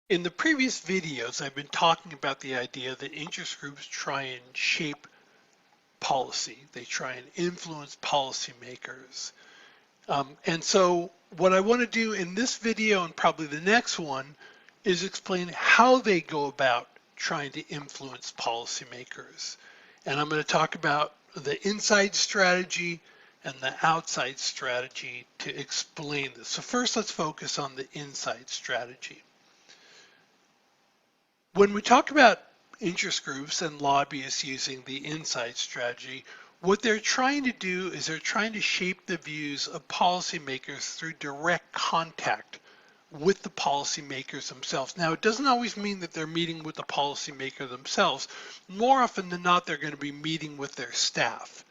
In the previous videos, I've been talking about the idea that interest groups try and shape policy. They try and influence policymakers. And so what I want to do in this video and probably the next one is explain how they go about trying to influence policymakers. And I'm going to talk about the inside strategy and the outside strategy to explain this. So first, let's focus on the inside strategy. When we talk about interest groups and lobbyists using the inside strategy, what they're trying to do is they're trying to shape the views of policymakers through direct contact with the policymakers themselves. Now, it doesn't always mean that they're meeting with the policymaker themselves. More often than not, they're going to be meeting with their staff,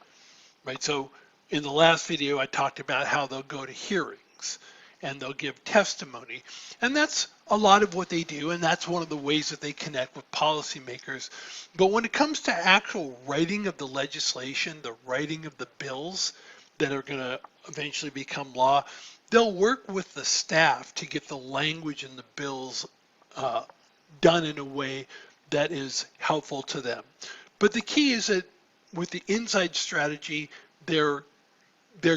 right? So in the last video, I talked about how they'll go to hearings and they'll give testimony. And that's a lot of what they do, and that's one of the ways that they connect with policymakers. But when it comes to actual writing of the legislation, the writing of the bills that are going to eventually become law, they'll work with the staff to get the language in the bills done in a way that is helpful to them. But the key is that with the inside strategy, they're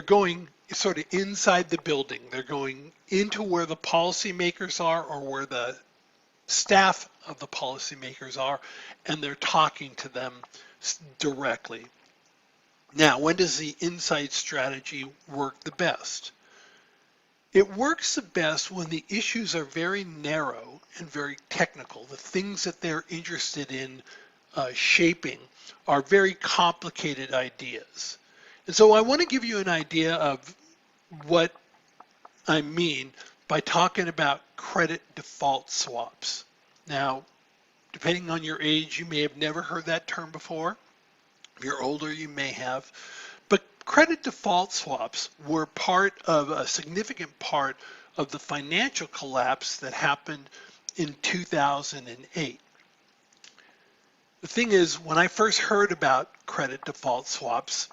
going sort of inside the building. They're going into where the policymakers are or where the staff of the policymakers are, and they're talking to them directly. Now, when does the inside strategy work the best? It works the best when the issues are very narrow and very technical. The things that they're interested in shaping are very complicated ideas. And so I want to give you an idea of what I mean by talking about credit default swaps. Now, depending on your age, you may have never heard that term before. If you're older, you may have. But credit default swaps were part of a significant part of the financial collapse that happened in 2008. The thing is, when I first heard about credit default swaps,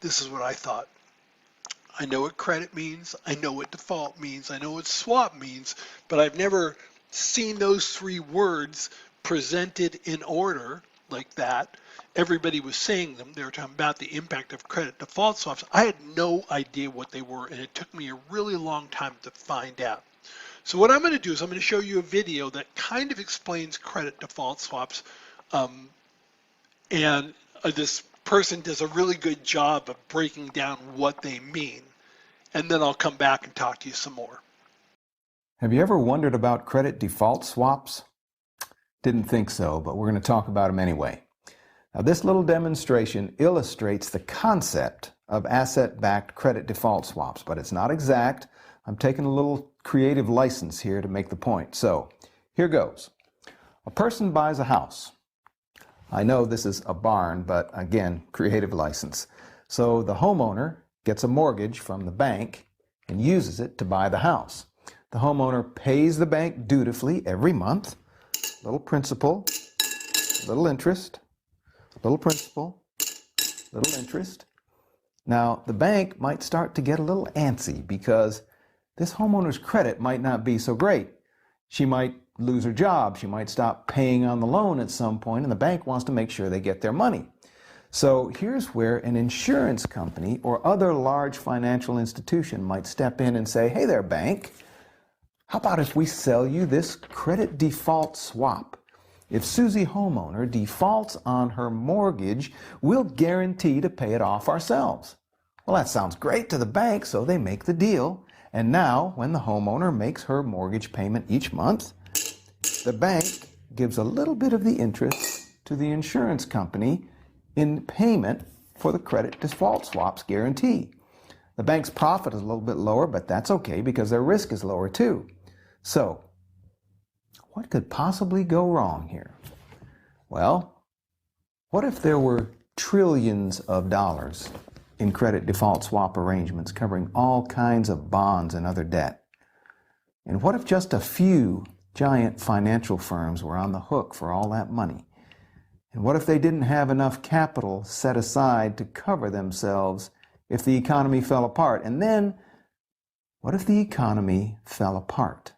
this is what I thought. I know what credit means, I know what default means, I know what swap means, but I've never seen those three words presented in order like that. Everybody was saying them. They were talking about the impact of credit default swaps. I had no idea what they were, and it took me a really long time to find out. So what I'm going to do is I'm going to show you a video that kind of explains credit default swaps, and this person does a really good job of breaking down what they mean. And then I'll come back and talk to you some more. Have you ever wondered about credit default swaps? Didn't think so, but we're going to talk about them anyway. Now, this little demonstration illustrates the concept of asset-backed credit default swaps, but it's not exact. I'm taking a little creative license here to make the point. So, here goes. A person buys a house. I know this is a barn, but again, creative license. So the homeowner gets a mortgage from the bank and uses it to buy the house. The homeowner pays the bank dutifully every month, little principal, little interest, little principal, little interest. Now, the bank might start to get a little antsy because this homeowner's credit might not be so great. She might lose her job, she might stop paying on the loan at some point, and the bank wants to make sure they get their money. So here's where an insurance company or other large financial institution might step in and say, hey there, bank, how about if we sell you this credit default swap? If Susie homeowner defaults on her mortgage, we'll guarantee to pay it off ourselves. Well, that sounds great to the bank, so they make the deal. And now, when the homeowner makes her mortgage payment each month, the bank gives a little bit of the interest to the insurance company in payment for the credit default swap's guarantee. The bank's profit is a little bit lower, but that's okay because their risk is lower too. So, what could possibly go wrong here? Well, what if there were trillions of dollars in credit default swap arrangements covering all kinds of bonds and other debt? And what if just a few giant financial firms were on the hook for all that money? And what if they didn't have enough capital set aside to cover themselves if the economy fell apart? And then, what if the economy fell apart?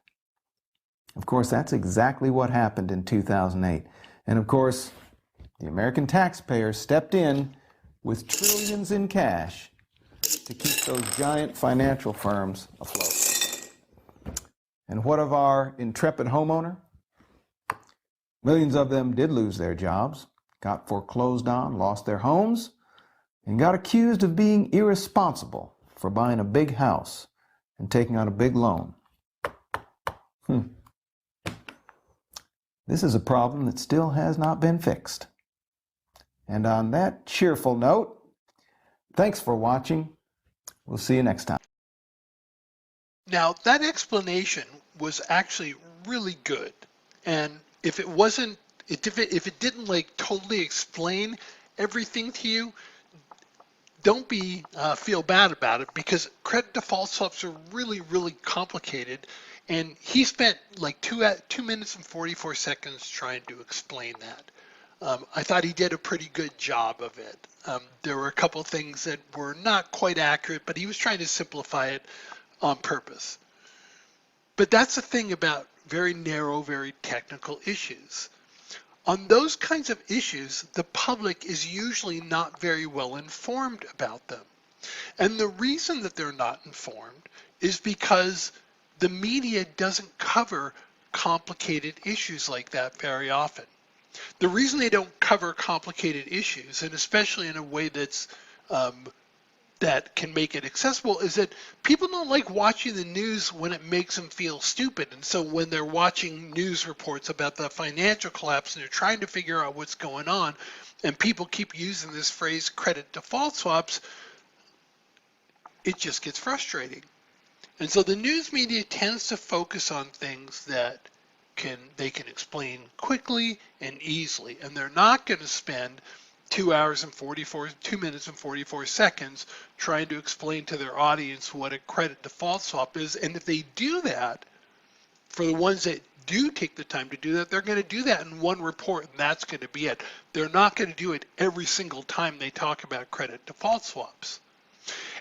Of course, that's exactly what happened in 2008. And of course, the American taxpayers stepped in with trillions in cash to keep those giant financial firms afloat. And what of our intrepid homeowner? Millions of them did lose their jobs, got foreclosed on, lost their homes, and got accused of being irresponsible for buying a big house and taking out a big loan. This is a problem that still has not been fixed. And on that cheerful note, thanks for watching. We'll see you next time. Now, that explanation was actually really good. And if it wasn't, if it didn't like totally explain everything to you, don't feel bad about it, because credit default swaps are really, really complicated. And he spent like 2 minutes and 44 seconds trying to explain that. I thought he did a pretty good job of it. There were a couple things that were not quite accurate, but he was trying to simplify it on purpose. But that's the thing about very narrow, very technical issues. On those kinds of issues, the public is usually not very well informed about them. And the reason that they're not informed is because the media doesn't cover complicated issues like that very often. The reason they don't cover complicated issues, and especially in a way that's that can make it accessible, is that people don't like watching the news when it makes them feel stupid. And so when they're watching news reports about the financial collapse and they're trying to figure out what's going on, and people keep using this phrase credit default swaps, it just gets frustrating. And so the news media tends to focus on things that they can explain quickly and easily, and they're not going to spend 2 minutes and 44 seconds trying to explain to their audience what a credit default swap is. And if they do that, for the ones that do take the time to do that, they're going to do that in one report, and that's going to be it. They're not going to do it every single time they talk about credit default swaps.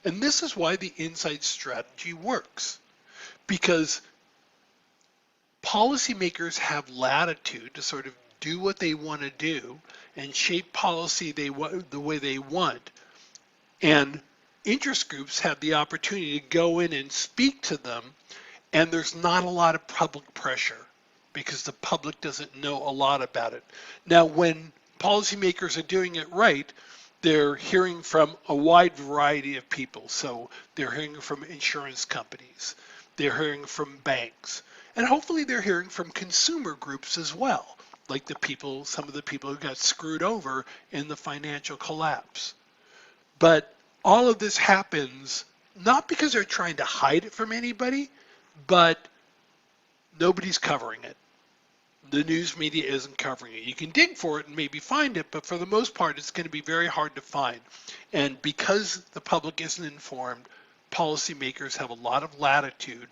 And this is why the insight strategy works, because policymakers have latitude to sort of do what they want to do and shape policy the way they want. And interest groups have the opportunity to go in and speak to them, and there's not a lot of public pressure because the public doesn't know a lot about it. Now, when policymakers are doing it right, they're hearing from a wide variety of people. So they're hearing from insurance companies, they're hearing from banks, and hopefully they're hearing from consumer groups as well, like some of the people who got screwed over in the financial collapse. But all of this happens not because they're trying to hide it from anybody, but nobody's covering it. The news media isn't covering it. You can dig for it and maybe find it, but for the most part, it's going to be very hard to find. And because the public isn't informed, policymakers have a lot of latitude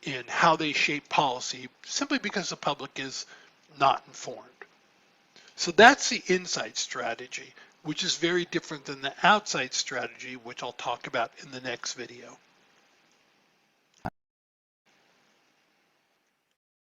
in how they shape policy, simply because the public is not informed. So that's the inside strategy, which is very different than the outside strategy, which I'll talk about in the next video.